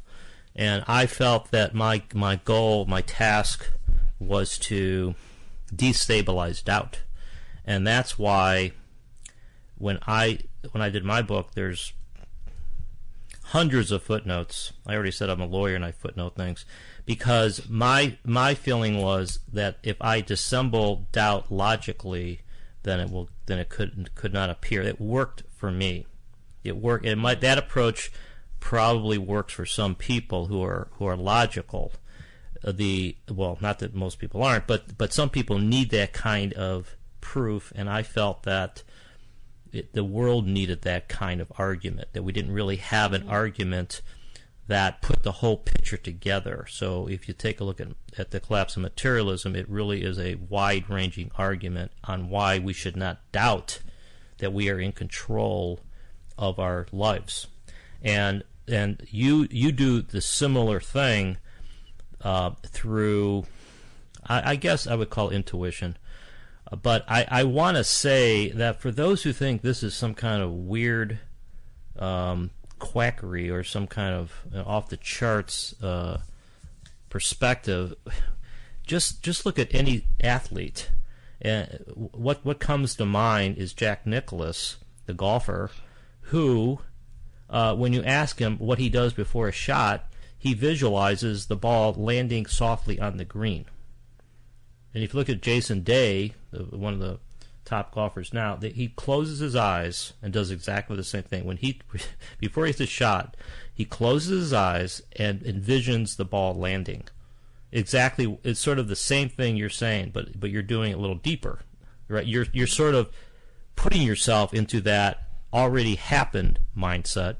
and I felt that my goal, my task, was to destabilize doubt. And that's why when I did my book, there's hundreds of footnotes. I already said I'm a lawyer and I footnote things, because my feeling was that if I dissemble doubt logically, then it could not appear. It worked for me. It worked. That approach probably works for some people who are logical. Not that most people aren't, but some people need that kind of proof, and I felt that the world needed that kind of argument, that we didn't really have an argument that put the whole picture together. So if you take a look at The Collapse of Materialism, it really is a wide-ranging argument on why we should not doubt that we are in control of our lives. And you do the similar thing through, I guess I would call intuition. But I want to say that for those who think this is some kind of weird quackery or some kind of off-the-charts perspective, just look at any athlete. What comes to mind is Jack Nicklaus, the golfer, who, when you ask him what he does before a shot, he visualizes the ball landing softly on the green. And if you look at Jason Day, one of the top golfers now, that he closes his eyes and does exactly the same thing. When he before he hits a shot, he closes his eyes and envisions the ball landing. Exactly, it's sort of the same thing you're saying, but you're doing it a little deeper, right? You're sort of putting yourself into that already happened mindset,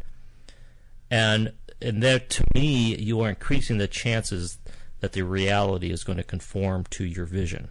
and that, to me, you are increasing the chances that the reality is going to conform to your vision.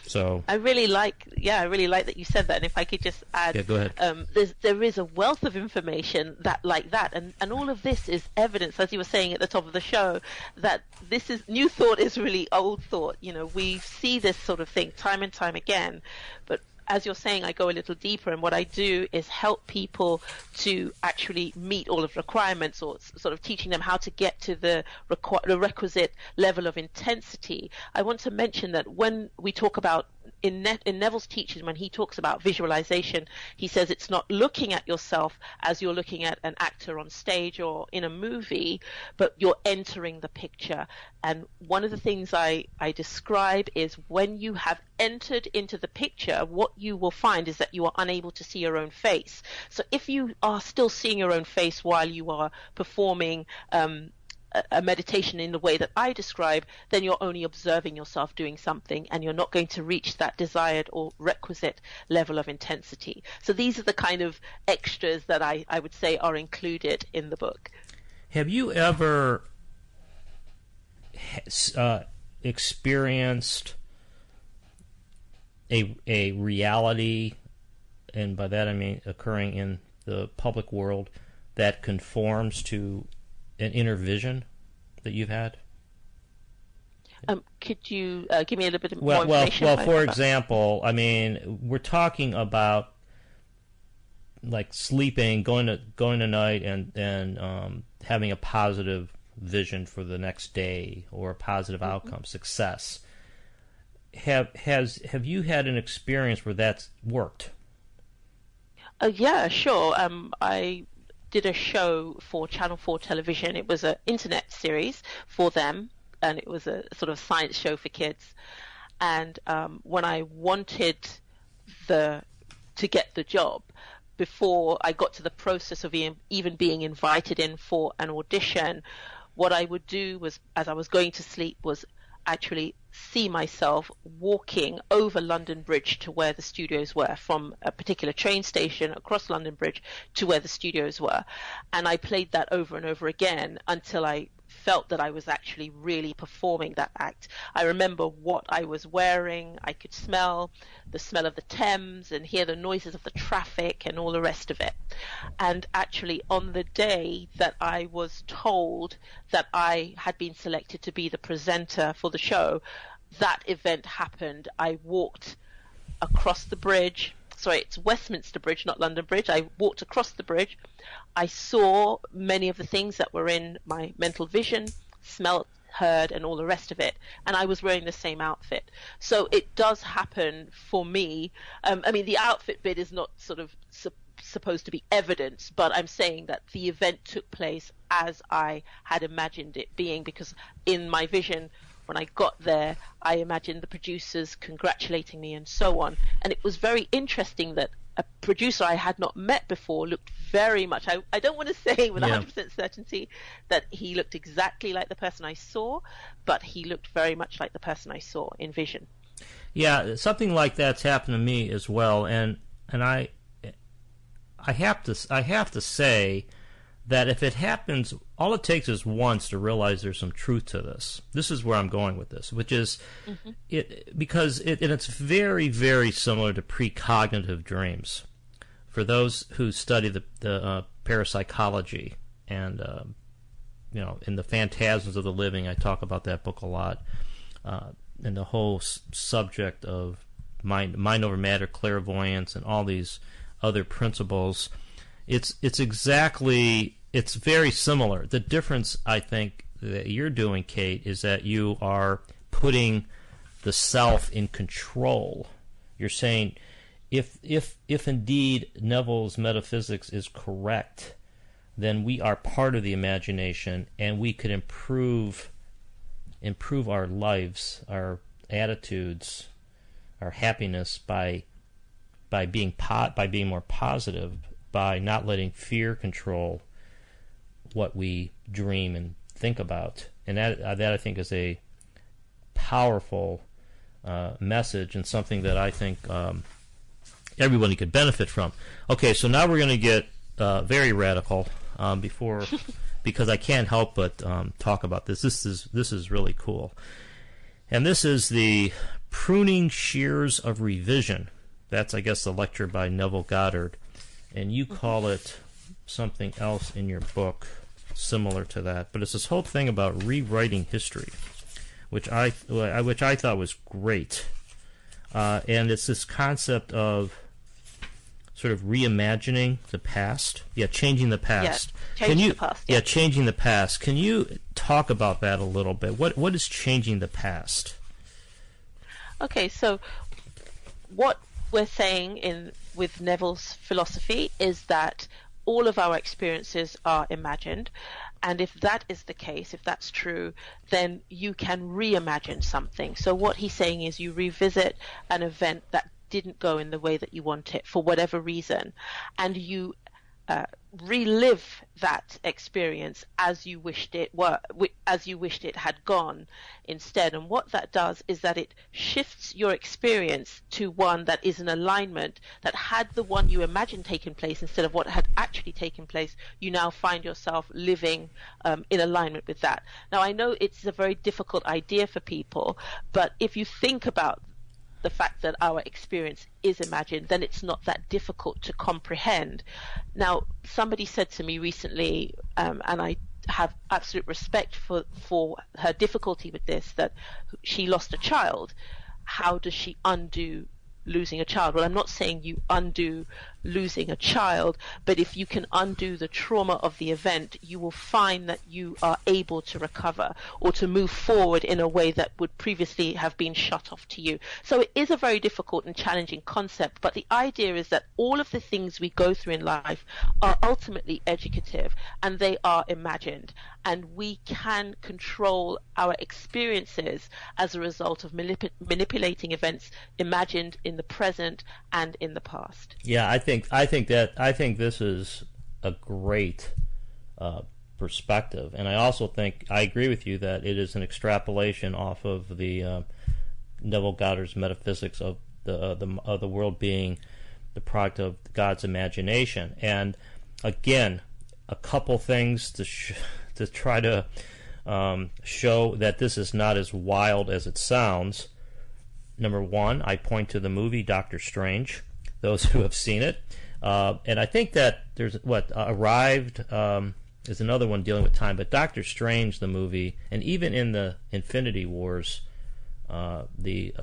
So I really like that you said that. And if I could just add, yeah, go ahead. There is a wealth of information like that, and all of this is evidence, as you were saying at the top of the show, that this is new thought is really old thought. You know, we see this sort of thing time and time again, but as you're saying, I go a little deeper, and what I do is help people to actually meet all of the requirements, or sort of teaching them how to get to the requisite level of intensity. I want to mention that when we talk about in Neville's teaching, when he talks about visualization, he says it's not looking at yourself as you're looking at an actor on stage or in a movie, but you're entering the picture. And one of the things I describe is when you have entered into the picture, what you will find is that you are unable to see your own face. So if you are still seeing your own face while you are performing a meditation in the way that I describe, then you're only observing yourself doing something, and you're not going to reach that desired or requisite level of intensity. So these are the kind of extras that I would say are included in the book. Have you ever experienced a reality, and by that I mean occurring in the public world, that conforms to an inner vision that you've had? Could you give me a little bit more information? Well, for example, I mean, we're talking about like sleeping, going to night, and having a positive vision for the next day, or a positive outcome, success. Have you had an experience where that's worked? Yeah, sure. I did a show for Channel 4 television. It was an internet series for them, and it was a sort of science show for kids. And when I wanted to get the job, before I got to the process of even being invited in for an audition, what I would do was, as I was going to sleep, was actually see myself walking over London Bridge to where the studios were, from a particular train station across London Bridge to where the studios were. And I played that over and over again until I felt that I was actually really performing that act. I remember what I was wearing. I could smell the smell of the Thames and hear the noises of the traffic and all the rest of it. And actually, on the day that I was told that I had been selected to be the presenter for the show, that event happened. I walked across the bridge. Sorry, it's Westminster Bridge, not London Bridge. I walked across the bridge. I saw many of the things that were in my mental vision, smelt, heard, and all the rest of it. And I was wearing the same outfit. So it does happen for me. I mean, the outfit bit is not sort of supposed to be evidence, but I'm saying that the event took place as I had imagined it being, because in my vision, when I got there, I imagined the producers congratulating me and so on. And it was very interesting that a producer I had not met before looked very much, I don't want to say with 100% certainty that he looked exactly like the person I saw, but he looked very much like the person I saw in vision. Yeah, something like that's happened to me as well, and I have to say that if it happens, all it takes is once to realize there's some truth to this. This is where I'm going with this, which is because it's very, very similar to precognitive dreams. For those who study the parapsychology and in the Phantasms of the Living, I talk about that book a lot, and the whole subject of mind over matter, clairvoyance, and all these other principles. It's very similar. The difference, I think, that you're doing, Kate, is that you are putting the self in control. You're saying, if indeed Neville's metaphysics is correct, then we are part of the imagination, and we could improve our lives, our attitudes, our happiness by being more positive, by not letting fear control what we dream and think about. And that I think is a powerful message, and something that I think everybody could benefit from. Okay, so now we're going to get very radical because I can't help but talk about this. This is really cool. And this is the Pruning Shears of Revision. That's, I guess, the lecture by Neville Goddard. And you call it something else in your book similar to that. But it's this whole thing about rewriting history, which I thought was great. And it's this concept of sort of reimagining the past. Yeah, changing the past. Yeah, changing the past. Yeah, changing the past. Can you talk about that a little bit? What is changing the past? Okay, so what we're saying with Neville's philosophy is that all of our experiences are imagined, and if that is the case, if that's true, then you can reimagine something. So what he's saying is you revisit an event that didn't go in the way that you want it for whatever reason, and you relive that experience as you wished it had gone instead. And what that does is that it shifts your experience to one that is in alignment, that had the one you imagined taken place instead of what had actually taken place, you now find yourself living in alignment with that. Now, I know it's a very difficult idea for people, but if you think about the fact that our experience is imagined, then it's not that difficult to comprehend. Now, somebody said to me recently, and I have absolute respect for her difficulty with this, that she lost a child. How does she undo losing a child? Well, I'm not saying you undo losing a child, but if you can undo the trauma of the event, you will find that you are able to recover or to move forward in a way that would previously have been shut off to you. So it is a very difficult and challenging concept, but the idea is that all of the things we go through in life are ultimately educative, and they are imagined, and we can control our experiences as a result of manipulating events imagined in the present and in the past. Yeah, I think this is a great perspective, and I also think I agree with you that it is an extrapolation off of the Neville Goddard's metaphysics of the world being the product of God's imagination. And again, a couple things to try to show that this is not as wild as it sounds. Number one, I point to the movie Doctor Strange, those who have seen it. And I think that there's, Arrived is another one dealing with time, but Doctor Strange, the movie, and even in the Infinity Wars, the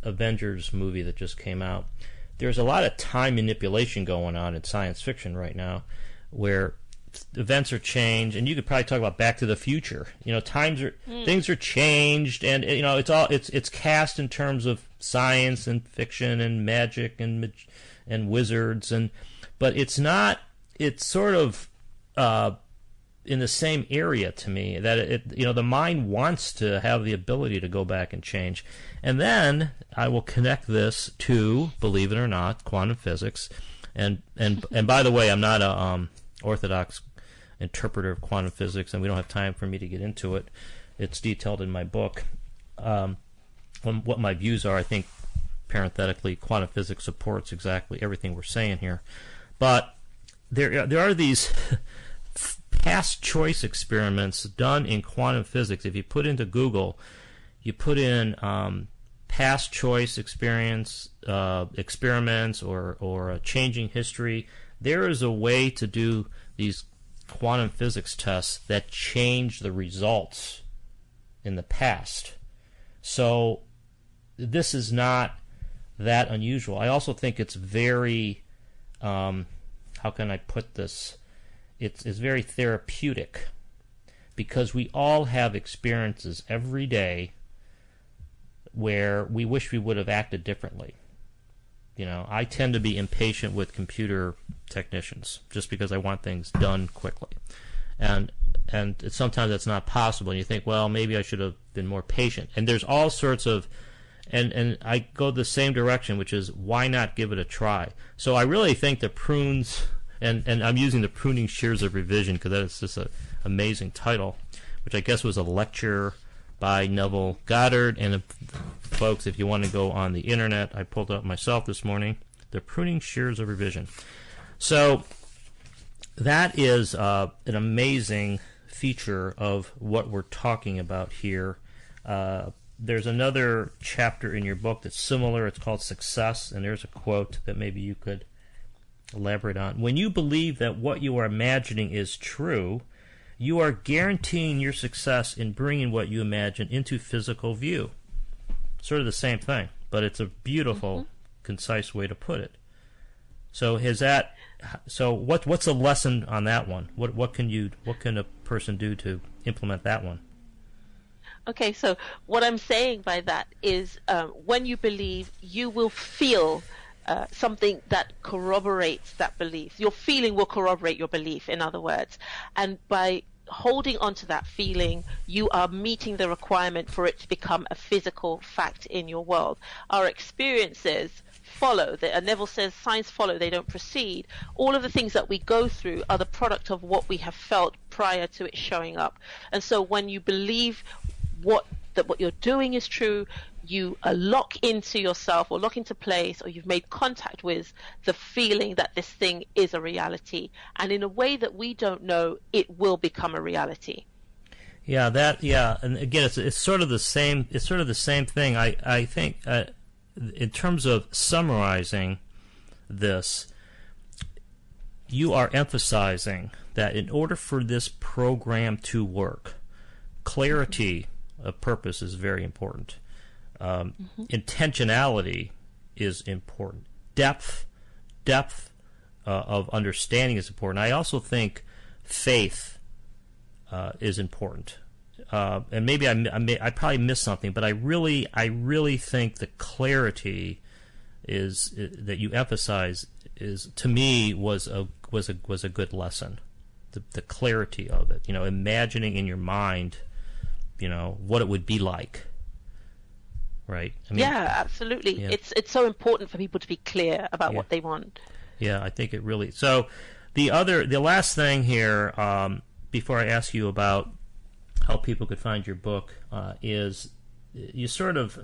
Avengers movie that just came out, there's a lot of time manipulation going on in science fiction right now, where events are changed, and you could probably talk about Back to the Future. Things are changed, and it's cast in terms of science and fiction and magic and wizards, but it's not. It's sort of in the same area to me, that the mind wants to have the ability to go back and change. And then I will connect this to, believe it or not, quantum physics, and by the way, I'm not a orthodox interpreter of quantum physics, and we don't have time for me to get into it. It's detailed in my book. What my views are, I think, parenthetically, quantum physics supports exactly everything we're saying here. But there are these past choice experiments done in quantum physics. If you put into Google, you put in past choice experiments or changing history, there is a way to do these quantum physics tests that change the results in the past. So this is not that unusual. I also think it's very, how can I put this? It's very therapeutic, because we all have experiences every day where we wish we would have acted differently. I tend to be impatient with computer technicians just because I want things done quickly, and sometimes that's not possible. And you think, well, maybe I should have been more patient. And there's all sorts of And I go the same direction, which is why not give it a try? So I really think the prunes, and I'm using the pruning shears of revision because that is just an amazing title, which I guess was a lecture by Neville Goddard. And folks, if you want to go on the internet, I pulled it up myself this morning, the pruning shears of revision. So that is an amazing feature of what we're talking about here. There's another chapter in your book that's similar. It's called Success, and there's a quote that maybe you could elaborate on. When you believe that what you are imagining is true, you are guaranteeing your success in bringing what you imagine into physical view. Sort of the same thing, but it's a beautiful, concise way to put it. So what's a lesson on that one? What can a person do to implement that one? Okay, so what I'm saying by that is when you believe, you will feel something that corroborates that belief. Your feeling will corroborate your belief, in other words. And by holding on to that feeling, you are meeting the requirement for it to become a physical fact in your world. Our experiences follow. Neville says signs follow, they don't precede. All of the things that we go through are the product of what we have felt prior to it showing up. And so when you believe that what you're doing is true, you lock into yourself or lock into place, or you've made contact with the feeling that this thing is a reality, and in a way that we don't know, it will become a reality. And again, it's sort of the same. It's sort of the same thing. I think in terms of summarizing this, you are emphasizing that in order for this program to work, clarity of purpose is very important. Intentionality is important. Depth of understanding is important. I also think faith is important. And maybe I probably missed something, but I really think the clarity that you emphasize to me was a good lesson. The clarity of it. Imagining in your mind, what it would be like. Right. Absolutely. Yeah. It's so important for people to be clear about what they want. Yeah, I think it really. So the last thing here, before I ask you about how people could find your book, is you sort of,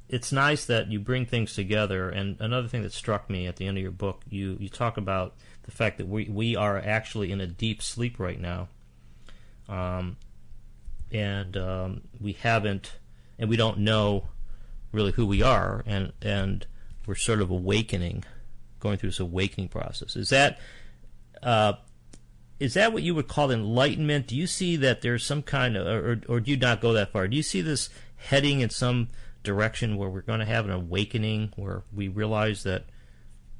it's nice that you bring things together. And another thing that struck me at the end of your book, you talk about the fact that we are actually in a deep sleep right now. We haven't, and we don't know really who we are, and we're sort of awakening, going through this awakening process. Is that what you would call enlightenment? Do you see that there's some kind of, or do you not go that far? Do you see this heading in some direction where we're going to have an awakening, where we realize that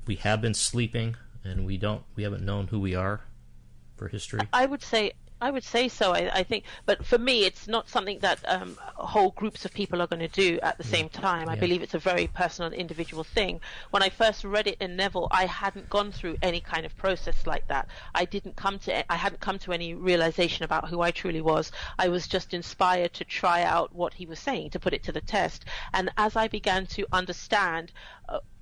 we have been sleeping and we haven't known who we are for history? I would say so. I think, but for me, it's not something that whole groups of people are going to do at the same time. I believe it's a very personal, individual thing. When I first read it in Neville, I hadn't gone through any kind of process like that. I hadn't come to any realization about who I truly was. I was just inspired to try out what he was saying, to put it to the test. And as I began to understand,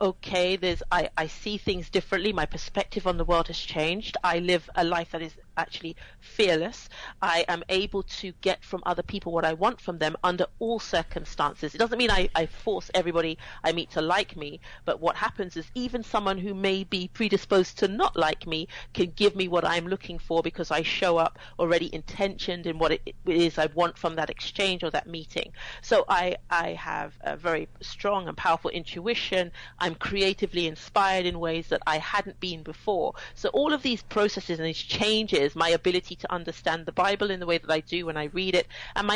I see things differently. My perspective on the world has changed. I live a life that is actually fearless. I am able to get from other people what I want from them under all circumstances. It doesn't mean I force everybody I meet to like me, but what happens is even someone who may be predisposed to not like me can give me what I'm looking for, because I show up already intentioned in what it is I want from that exchange or that meeting. So I have a very strong and powerful intuition. I'm creatively inspired in ways that I hadn't been before. So all of these processes and these changes, my ability to understand the Bible in the way that I do when I read it, and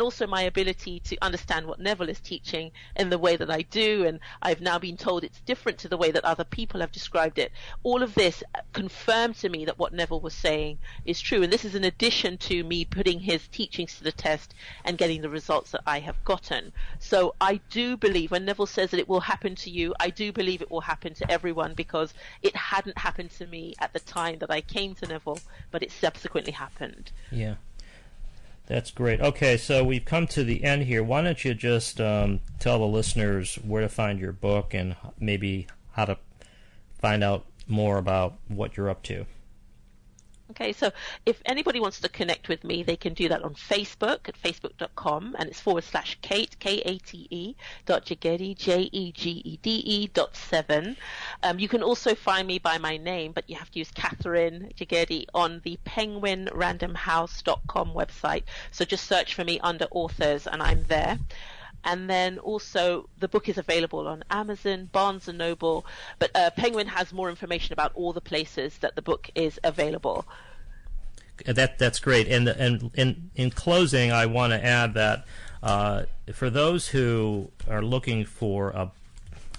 also my ability to understand what Neville is teaching in the way that I do, and I've now been told it's different to the way that other people have described it. All of this confirmed to me that what Neville was saying is true, and this is in addition to me putting his teachings to the test and getting the results that I have gotten. So I do believe when Neville says that it will happen to you, I do believe it will happen to everyone, because it hadn't happened to me at the time that I came to Neville, but it subsequently happened. Yeah. That's great. Okay, so we've come to the end here. Why don't you just tell the listeners where to find your book and maybe how to find out more about what you're up to? Okay, so if anybody wants to connect with me, they can do that on Facebook at facebook.com, and it's /Kate, Kate, .Jegede, Jegede.7. You can also find me by my name, but you have to use Catherine Jegede on the penguinrandomhouse.com website. So just search for me under authors, and I'm there. And then also the book is available on Amazon, Barnes & Noble, but Penguin has more information about all the places that the book is available. That's great. And in closing, I want to add that for those who are looking for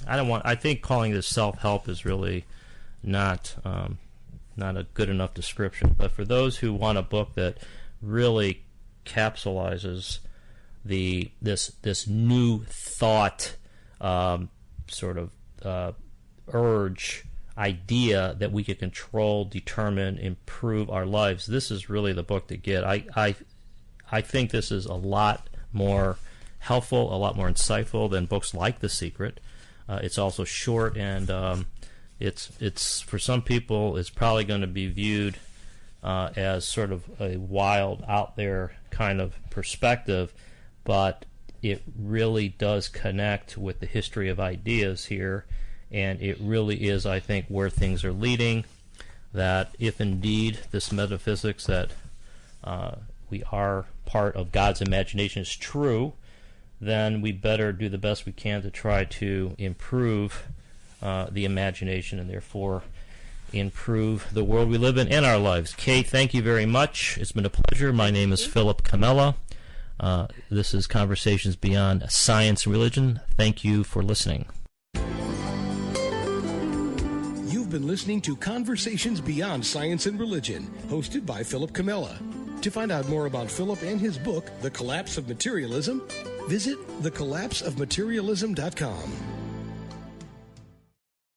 I think calling this self-help is really not a good enough description. But for those who want a book that really capsulizes this new thought urge idea that we can control, determine, improve our lives, this is really the book to get. I think this is a lot more helpful, a lot more insightful than books like The Secret. It's also short, and it's for some people it's probably going to be viewed as sort of a wild, out there kind of perspective, but it really does connect with the history of ideas here, and it really is, I think, where things are leading, that if indeed this metaphysics that we are part of God's imagination is true, then we better do the best we can to try to improve the imagination and therefore improve the world we live in and our lives. Kate, thank you very much. It's been a pleasure. My name is Philip Camella. This is Conversations Beyond Science and Religion. Thank you for listening. You've been listening to Conversations Beyond Science and Religion, hosted by Philip Camella. To find out more about Philip and his book, The Collapse of Materialism, visit thecollapseofmaterialism.com.